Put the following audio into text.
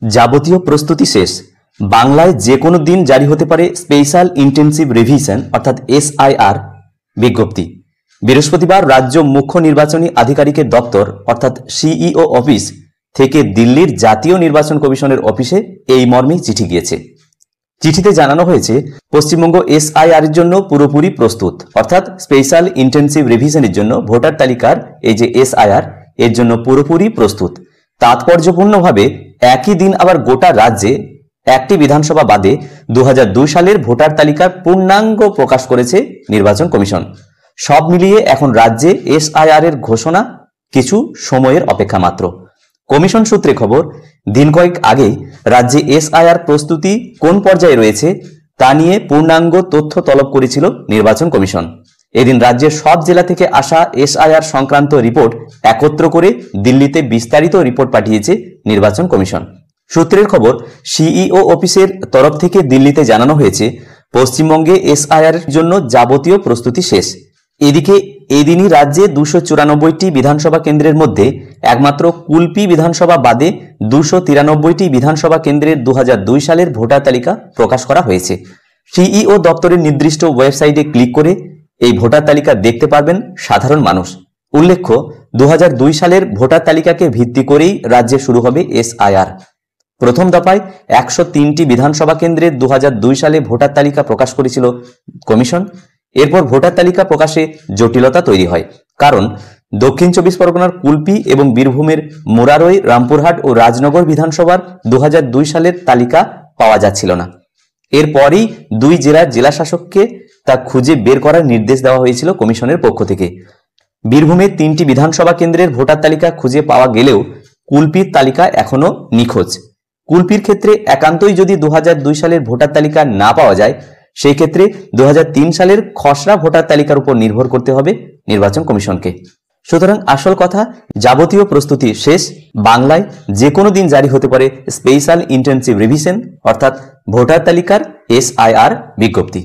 যাবতীয় প্রস্তুতি শেষ। বাংলায় যে কোনো দিন জারি হতে পারে স্পেশাল ইন্টেন্সিভ রিভিশন অর্থাৎ এসআইআর বিজ্ঞপ্তি। বৃহস্পতিবার রাজ্য মুখ্য নির্বাচনী আধিকারিকের দপ্তর অর্থাৎ সিইও অফিস থেকে দিল্লির জাতীয় নির্বাচন কমিশনের অফিসে এই মর্মে চিঠি গিয়েছে। চিঠিতে জানানো হয়েছে পশ্চিমবঙ্গ এসআইআর এর জন্য পুরোপুরি প্রস্তুত, অর্থাৎ স্পেশাল ইন্টেন্সিভ রিভিশনের জন্য ভোটার তালিকার এই যে এসআইআর এর জন্য পুরোপুরি প্রস্তুত। তাৎপর্যপূর্ণভাবে একই দিন আবার গোটা রাজ্যে একটি বিধানসভা বাদে 2002 সালের ভোটার তালিকার পূর্ণাঙ্গ প্রকাশ করেছে নির্বাচন কমিশন। সব মিলিয়ে এখন রাজ্যে এসআইআর এর ঘোষণা কিছু সময়ের অপেক্ষা মাত্র। কমিশন সূত্রে খবর, দিন কয়েক আগেই রাজ্যে এসআইআর প্রস্তুতি কোন পর্যায়ে রয়েছে তা নিয়ে পূর্ণাঙ্গ তথ্য তলব করেছিল নির্বাচন কমিশন। এদিন রাজ্যের সব জেলা থেকে আসা এসআইআর সংক্রান্ত রিপোর্ট একত্র করে দিল্লিতে বিস্তারিত রিপোর্ট পাঠিয়েছে নির্বাচন কমিশন। সূত্রের খবর, সিইও অফিসের তরফ থেকে দিল্লিতে জানানো হয়েছে পশ্চিমবঙ্গে এসআইআর এর জন্য যাবতীয় প্রস্তুতি শেষ। এদিকে এদিনই রাজ্যে 294টি বিধানসভা কেন্দ্রের মধ্যে একমাত্র কুলপি বিধানসভা বাদে 293টি বিধানসভা কেন্দ্রের 2002 সালের ভোটার তালিকা প্রকাশ করা হয়েছে। সিইও দপ্তরের নির্দিষ্ট ওয়েবসাইটে ক্লিক করে এই ভোটার তালিকা দেখতে পারবেন সাধারণ মানুষ। উল্লেখ্য, 2002 সালের ভোটার তালিকাকে ভিত্তি করেই রাজ্যে শুরু হবে এসআইআর। প্রথম দফায় 103টি বিধানসভা কেন্দ্রের 2002 সালে ভোটার তালিকা প্রকাশ করেছিল কমিশন। এরপর ভোটার তালিকা প্রকাশে জটিলতা তৈরি হয়, কারণ দক্ষিণ 24 পরগনার কুলপি এবং বীরভূমের মুরারই, রামপুরহাট ও রাজনগর বিধানসভার 2002 সালের তালিকা পাওয়া যাচ্ছিল না। এরপরই দুই জেলার জেলাশাসককে তা খুঁজে বের করার নির্দেশ দেওয়া হয়েছিল কমিশনের পক্ষ থেকে। বীরভূমের 3টি বিধানসভা কেন্দ্রের ভোটার তালিকা খুঁজে পাওয়া গেলেও কুলপির তালিকা এখনো নিখোঁজ। কুলপির ক্ষেত্রে একান্তই যদি 2002 সালের ভোটার তালিকা না পাওয়া যায়, সেই ক্ষেত্রে 2003 সালের খসড়া ভোটার তালিকার উপর নির্ভর করতে হবে নির্বাচন কমিশনকে। সুতরাং আসল কথা, যাবতীয় প্রস্তুতি শেষ। বাংলায় যে কোনো দিন জারি হতে পারে স্পেশাল ইন্টেন্সিভ রিভিশন অর্থাৎ ভোটার তালিকার এসআইআর বিজ্ঞপ্তি।